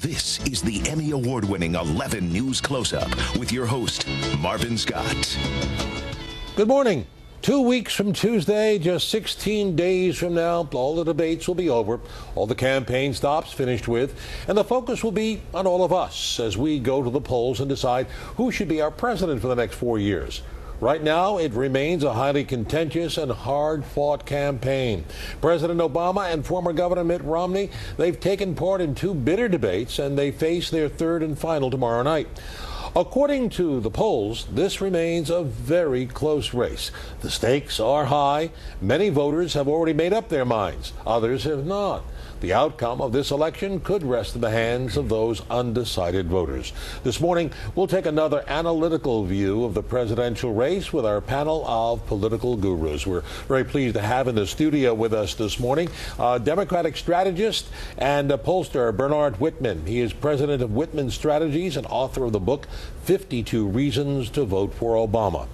This is the Emmy Award-winning 11 News Close-Up with your host, Marvin Scott. Good morning. 2 weeks from Tuesday, just 16 days from now, all the debates will be over, all the campaign stops finished with, and the focus will be on all of us as we go to the polls and decide who should be our president for the next 4 years. Right now, it remains a highly contentious and hard-fought campaign. President Obama and former Governor Mitt Romney, they've taken part in 2 bitter debates, and they face their third and final tomorrow night. According to the polls, this remains a very close race. The stakes are high. Many voters have already made up their minds. Others have not. The outcome of this election could rest in the hands of those undecided voters. This morning, we'll take another analytical view of the presidential race with our panel of political gurus. We're very pleased to have in the studio with us this morning Democratic strategist and pollster Bernard Whitman. He is president of Whitman Strategies and author of the book 52 Reasons to Vote for Obama.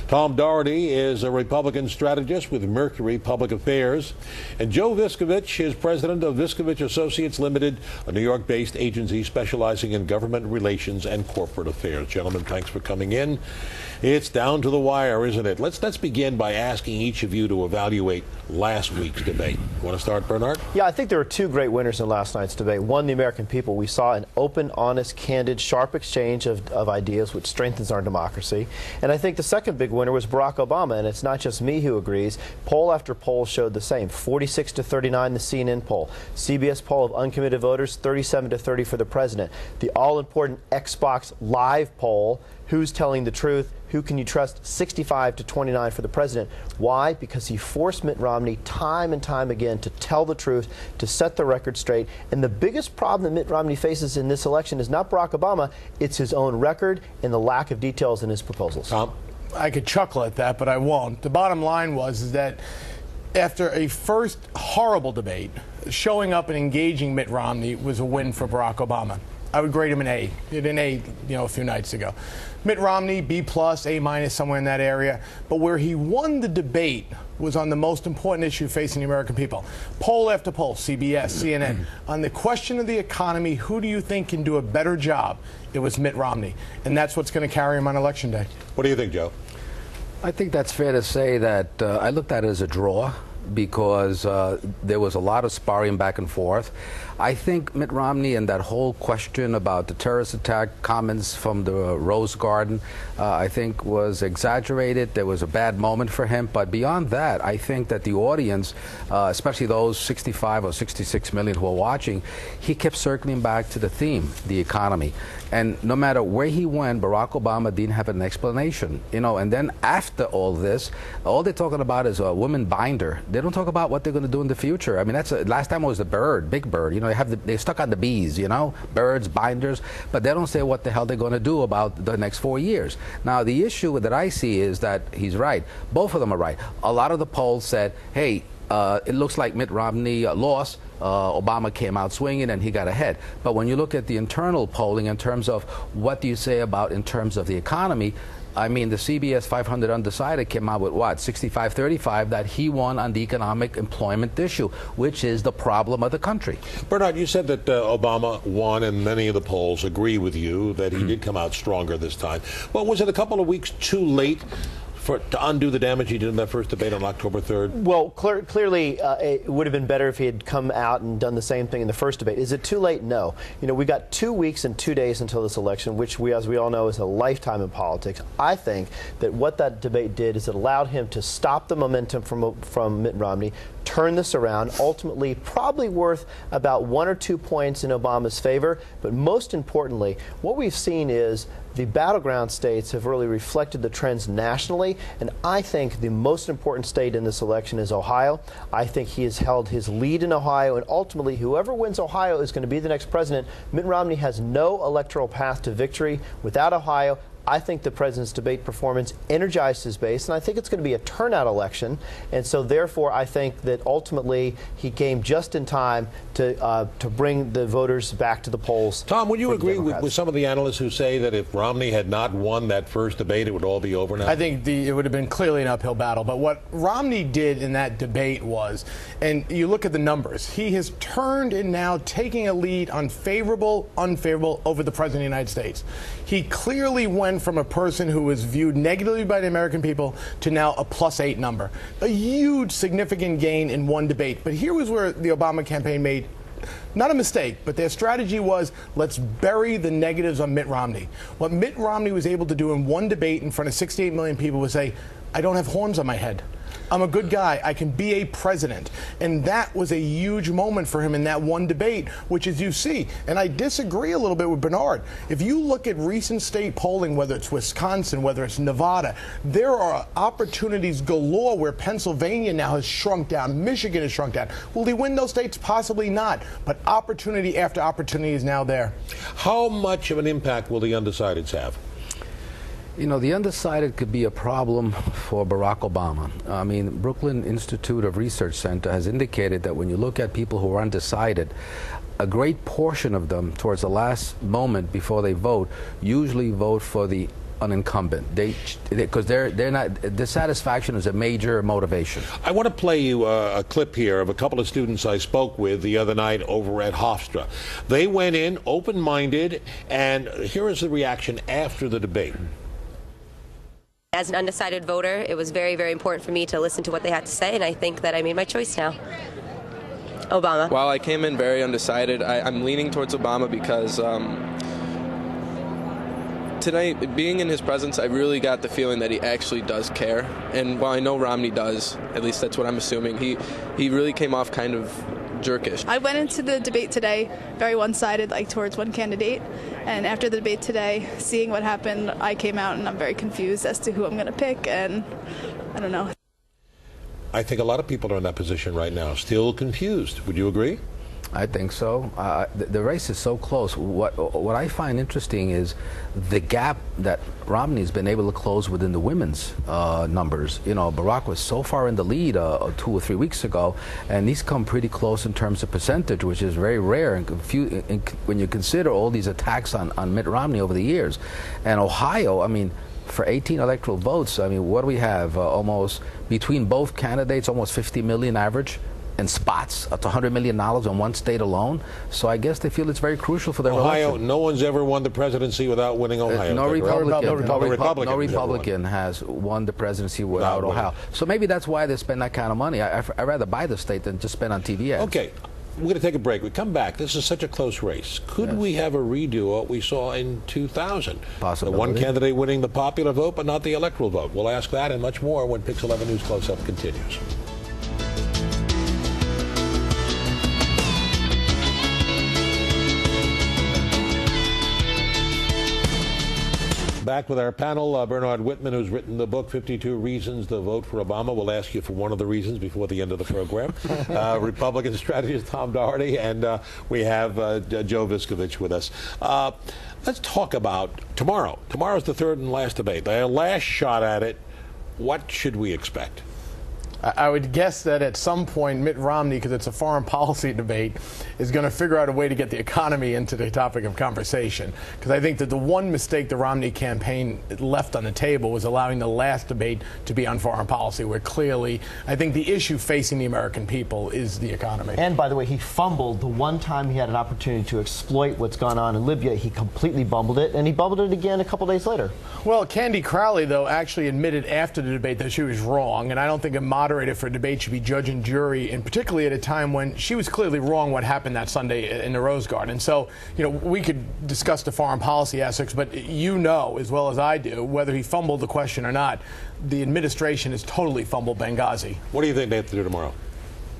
Tom Doherty is a Republican strategist with Mercury Public Affairs. And Joe Viskovich is president of Viskovich Associates Limited, a New York-based agency specializing in government relations and corporate affairs. Gentlemen, thanks for coming in. It's down to the wire, isn't it? Let's begin by asking each of you to evaluate last week's debate. You want to start, Bernard? Yeah, I think there were 2 great winners in last night's debate. One, the American people. We saw an open, honest, candid, sharp exchange of ideas, which strengthens our democracy. And I think the second big winner was Barack Obama, and it's not just me who agrees. Poll after poll showed the same. 46 to 39, the CNN poll. CBS poll of uncommitted voters, 37 to 30 for the president. The all-important Xbox Live poll, who's telling the truth? Who can you trust? 65 to 29 for the president. Why? Because he forced Mitt Romney time and time again to tell the truth, to set the record straight. And the biggest problem that Mitt Romney faces in this election is not Barack Obama, it's his own record and the lack of details in his proposals. Tom? I could chuckle at that, but I won't. The bottom line is that after a first horrible debate, showing up and engaging Mitt Romney was a win for Barack Obama. I would grade him an A. He had an A, a few nights ago. Mitt Romney, B+, A-, somewhere in that area. But where he won the debate was on the most important issue facing the American people. Poll after poll, CBS, CNN. On the question of the economy, who do you think can do a better job? It was Mitt Romney. And that's what's going to carry him on Election Day. What do you think, Joe? I think that's fair to say that I looked at it as a draw because there was a lot of sparring back and forth. I think Mitt Romney and that whole question about the terrorist attack comments from the Rose Garden, I think was exaggerated. There was a bad moment for him. But beyond that, I think that the audience, especially those 65 or 66 million who are watching, he kept circling back to the theme, the economy. And no matter where he went, Barack Obama didn't have an explanation. And then after all this, all they're talking about is a woman binder. They don't talk about what they're going to do in the future. I mean, last time it was the bird, big bird. They're stuck on the bees, birds, binders, but they don't say what the hell they're going to do about the next 4 years. Now, the issue that I see is that he's right. Both of them are right. A lot of the polls said, hey, it looks like Mitt Romney lost. Obama came out swinging and he got ahead. But when you look at the internal polling in terms of what do you say about in terms of the economy, I mean, the CBS 500 undecided came out with what, 65-35, that he won on the economic employment issue, which is the problem of the country. Bernard, you said that Obama won, and many of the polls agree with you that he did come out stronger this time. But was it a couple of weeks too late to undo the damage he did in that first debate on October 3rd? Well, clearly it would have been better if he had come out and done the same thing in the first debate. Is it too late? No. We got 2 weeks and 2 days until this election, which as we all know, is a lifetime in politics. I think that what that debate did is it allowed him to stop the momentum from Mitt Romney, turn this around, ultimately probably worth about 1 or 2 points in Obama's favor. But most importantly, what we've seen is the battleground states have really reflected the trends nationally, and I think the most important state in this election is Ohio. I think he has held his lead in Ohio, and ultimately whoever wins Ohio is going to be the next president. Mitt Romney has no electoral path to victory without Ohio. I think the president's debate performance energized his base, and I think it's going to be a turnout election. And so, therefore, I think that ultimately he came just in time to bring the voters back to the polls. Tom, would you agree with some of the analysts who say that if Romney had not won that first debate, it would all be over now? I think it would have been clearly an uphill battle. But what Romney did in that debate was, and you look at the numbers, he has turned and now taking a lead on favorable, unfavorable over the president of the United States. He clearly went from a person who was viewed negatively by the American people to now a +8 number. A huge, significant gain in one debate. But here was where the Obama campaign made not a mistake, but their strategy was, let's bury the negatives on Mitt Romney. What Mitt Romney was able to do in one debate in front of 68 million people was say, I don't have horns on my head. I'm a good guy. I can be a president. And that was a huge moment for him in that one debate, which, as you see, and I disagree a little bit with Bernard. If you look at recent state polling, whether it's Wisconsin, whether it's Nevada, there are opportunities galore where Pennsylvania now has shrunk down. Michigan has shrunk down. Will he win those states? Possibly not. But opportunity after opportunity is now there. How much of an impact will the undecideds have? You know, the undecided could be a problem for Barack Obama. I mean, Brooklyn Institute of Research Center has indicated that when you look at people who are undecided, a great portion of them, towards the last moment before they vote, usually vote for the unincumbent. Because they're not, dissatisfaction is a major motivation. I want to play you a clip here of a couple of students I spoke with the other night over at Hofstra. They went in open-minded, and here is the reaction after the debate. As an undecided voter, it was very, very important for me to listen to what they had to say, and I think that I made my choice now. Obama. While I came in very undecided, I'm leaning towards Obama because tonight, being in his presence, I really got the feeling that he actually does care. And while I know Romney does, at least that's what I'm assuming, he really came off kind of jerkish. I went into the debate today very one-sided, like towards one candidate, and after the debate today, seeing what happened, I came out and I'm very confused as to who I'm going to pick, and I don't know. I think a lot of people are in that position right now, still confused. Would you agree? I think so. The race is so close. What I find interesting is the gap that Romney's been able to close within the women's numbers. You know, Barack was so far in the lead 2 or 3 weeks ago, and he's come pretty close in terms of percentage, which is very rare and when you consider all these attacks on Mitt Romney over the years. And Ohio, I mean, for 18 electoral votes, I mean, what do we have? Almost, between both candidates, almost 50 million average in spots. That's $100 million in one state alone. So I guess they feel it's very crucial for their Ohio, election. no one's ever won the presidency without winning Ohio. No Republican has won the presidency without Ohio. So maybe that's why they spend that kind of money. I'd rather buy the state than just spend on TV ads. Okay. We're going to take a break. We come back. This is such a close race. Could we have a redo of what we saw in 2000? Possibility. The one candidate winning the popular vote, but not the electoral vote. We'll ask that and much more when Pix 11 News Close-Up continues. Back with our panel, Bernard Whitman, who's written the book 52 Reasons to Vote for Obama. We'll ask you for one of the reasons before the end of the program. Republican strategist Tom Doherty, and we have Joe Viskovich with us. Let's talk about tomorrow. Tomorrow's the third and last debate. Their last shot at it. What should we expect? I would guess that at some point Mitt Romney, because it's a foreign policy debate, is going to figure out a way to get the economy into the topic of conversation. Because I think that the one mistake the Romney campaign left on the table was allowing the last debate to be on foreign policy, where clearly I think the issue facing the American people is the economy. And by the way, he fumbled the one time he had an opportunity to exploit what's gone on in Libya. He completely bumbled it, and he bumbled it again a couple days later. Well, Candy Crowley, though, actually admitted after the debate that she was wrong, and I don't think a moderator for a debate should be judge and jury, and particularly at a time when she was clearly wrong what happened that Sunday in the Rose Garden. So, you know, we could discuss the foreign policy aspects, but you know as well as I do, whether he fumbled the question or not, the administration has totally fumbled Benghazi. What do you think they have to do tomorrow?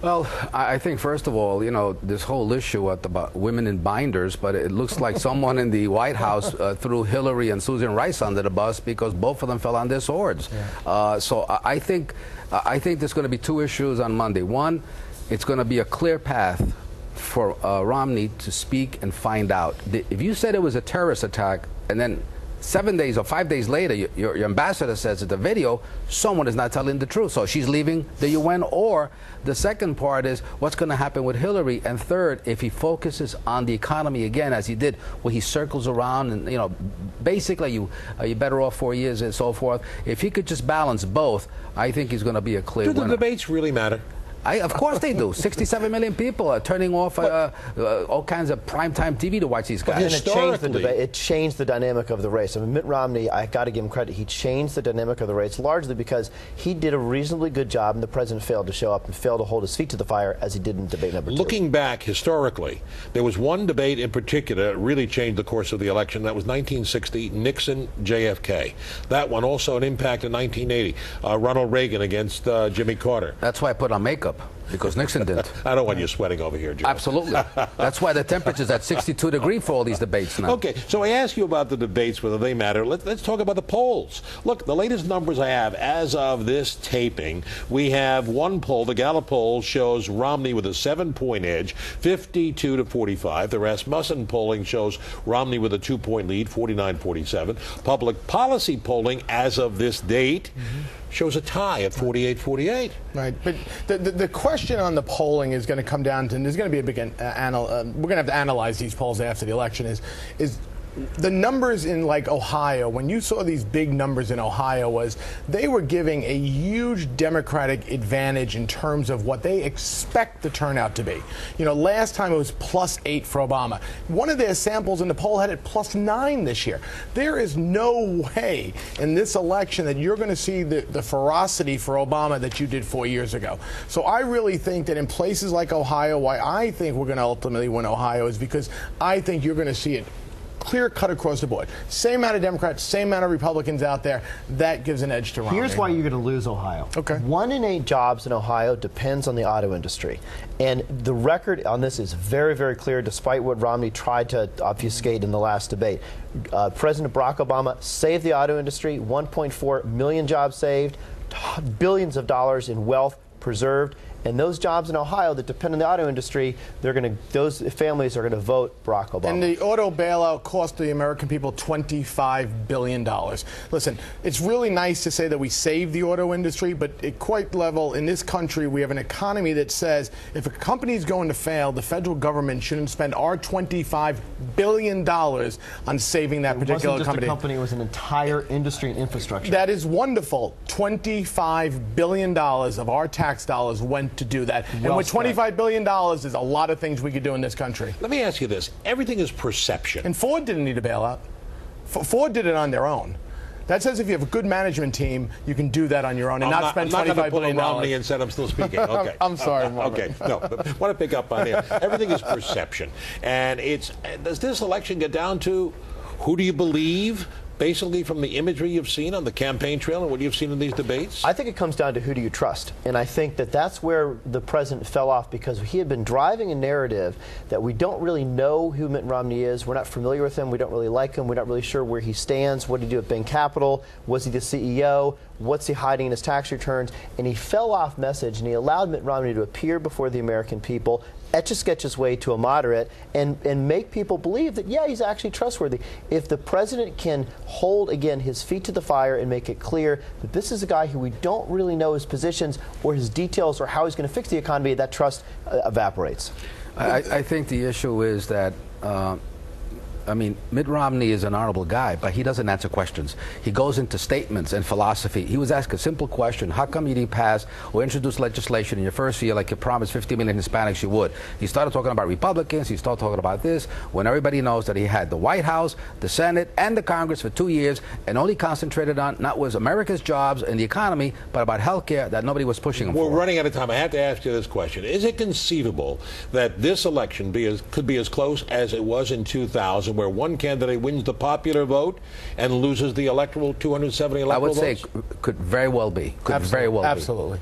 Well, I think, first of all, you know, this whole issue about women in binders, but it looks like someone in the White House threw Hillary and Susan Rice under the bus because both of them fell on their swords. Yeah. So I think there's going to be two issues on Monday. One, it's going to be a clear path for Romney to speak and find out. If you said it was a terrorist attack and then 7 days or 5 days later, your ambassador says that the video, someone is not telling the truth. So she's leaving the UN. Or the second part is what's going to happen with Hillary. And third, if he focuses on the economy again, as he did, where he circles around and, basically you're better off 4 years and so forth. If he could just balance both, I think he's going to be a clear winner. Do the debates really matter? Of course they do. 67 million people are turning off all kinds of primetime TV to watch these guys. And it changed the debate. It changed the dynamic of the race. I mean, Mitt Romney, I got to give him credit. He changed the dynamic of the race largely because he did a reasonably good job, and the president failed to show up and failed to hold his feet to the fire as he did in debate number 2. Looking back historically, there was one debate in particular that really changed the course of the election. That was 1960, Nixon-JFK. That one also an impact in 1980, Ronald Reagan against Jimmy Carter. That's why I put on makeup. Because Nixon didn't. I don't want you sweating over here, Joe. Absolutely. That's why the temperature's at 62 degrees for all these debates now. Okay, so I asked you about the debates, whether they matter. Let's talk about the polls. Look, the latest numbers I have as of this taping, we have one poll, the Gallup poll, shows Romney with a 7-point edge, 52 to 45. The Rasmussen polling shows Romney with a 2-point lead, 49-47. Public policy polling as of this date shows a tie at 48-48. Right, but the question on the polling is going to come down to, and there's going to be a big, we're going to have to analyze these polls after the election, is the numbers in like Ohio, when you saw these big numbers in Ohio, was they were giving a huge Democratic advantage in terms of what they expect the turnout to be. Last time it was +8 for Obama. One of their samples in the poll had it +9 this year. There is no way in this election that you're going to see the ferocity for Obama that you did 4 years ago. So I really think that in places like Ohio, why I think we're going to ultimately win Ohio is because I think you're going to see it clear cut across the board. Same amount of Democrats, same amount of Republicans out there. That gives an edge to Romney. Here's why you're going to lose Ohio. Okay. 1 in 8 jobs in Ohio depends on the auto industry. And the record on this is very, very clear, despite what Romney tried to obfuscate in the last debate. President Barack Obama saved the auto industry, 1.4 million jobs saved, billions of dollars in wealth preserved. And those jobs in Ohio that depend on the auto industry, those families are going to vote Barack Obama. And the auto bailout cost the American people $25 billion. Listen, it's really nice to say that we saved the auto industry, but at quite level, in this country, we have an economy that says if a company is going to fail, the federal government shouldn't spend our $25 billion on saving that particular company. It wasn't just a company, it was an entire industry and infrastructure. That is wonderful. $25 billion of our tax dollars went to do that. And with $25 billion, there's a lot of things we could do in this country. Let me ask you this. Everything is perception. And Ford didn't need a bailout. Ford did it on their own. That says if you have a good management team, you can do that on your own and not spend $25 billion. Romney and said I'm still speaking. Okay. I'm sorry, Marvin. Okay. No, but I want to pick up on it. Everything is perception. And does this election get down to who do you believe? Basically from the imagery you've seen on the campaign trail and what you've seen in these debates? I think it comes down to who do you trust. And I think that that's where the president fell off because he had been driving a narrative that we don't really know who Mitt Romney is. We're not familiar with him. We don't really like him. We're not really sure where he stands. What did he do at Bain Capital? Was he the CEO? What's he hiding in his tax returns? And he fell off message and he allowed Mitt Romney to appear before the American people, etch-a-sketch his way to a moderate and make people believe that, yeah, he's actually trustworthy. If the president can hold, again, his feet to the fire and make it clear that this is a guy who we don't really know his positions or his details or how he's going to fix the economy, that trust evaporates. I think the issue is that Mitt Romney is an honorable guy, but he doesn't answer questions. He goes into statements and philosophy. He was asked a simple question: how come you didn't pass or introduce legislation in your first year like you promised 50 million Hispanics you would? He started talking about Republicans. He started talking about this when everybody knows that he had the White House, the Senate, and the Congress for 2 years and only concentrated on not was America's jobs and the economy, but about health care that nobody was pushing him for. We're running out of time. I have to ask you this question. Is it conceivable that this election could be as close as it was in 2000, where one candidate wins the popular vote and loses the electoral 270 electoral votes? I would say could very well be. Absolutely.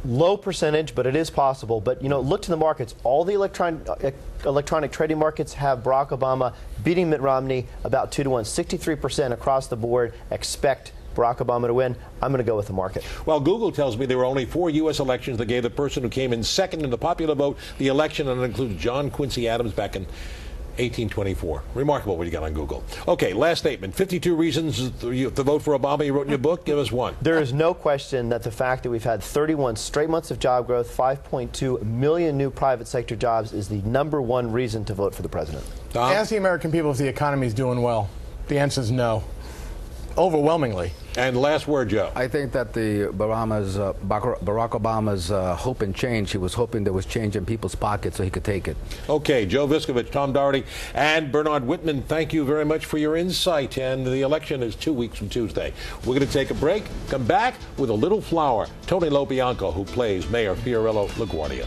Low percentage, but it is possible. But, look to the markets. All the electronic trading markets have Barack Obama beating Mitt Romney about 2-1. 63% across the board expect Barack Obama to win. I'm going to go with the market. Well, Google tells me there were only 4 U.S. elections that gave the person who came in second in the popular vote the election, and it includes John Quincy Adams back in 1824. Remarkable what you got on Google. Okay, last statement. 52 reasons to vote for Obama. You wrote in your book. Give us one. There is no question that the fact that we've had 31 straight months of job growth, 5.2 million new private sector jobs is the #1 reason to vote for the president. Tom? Ask the American people if the economy is doing well. The answer is no. Overwhelmingly. And last word, Joe. I think that Barack Obama's hope and change, he was hoping there was change in people's pockets so he could take it. Okay, Joe Viskovich, Tom Doherty, and Bernard Whitman, thank you very much for your insight. And the election is 2 weeks from Tuesday. We're going to take a break, come back with A Little Flower, Tony LoBianco, who plays Mayor Fiorello LaGuardia.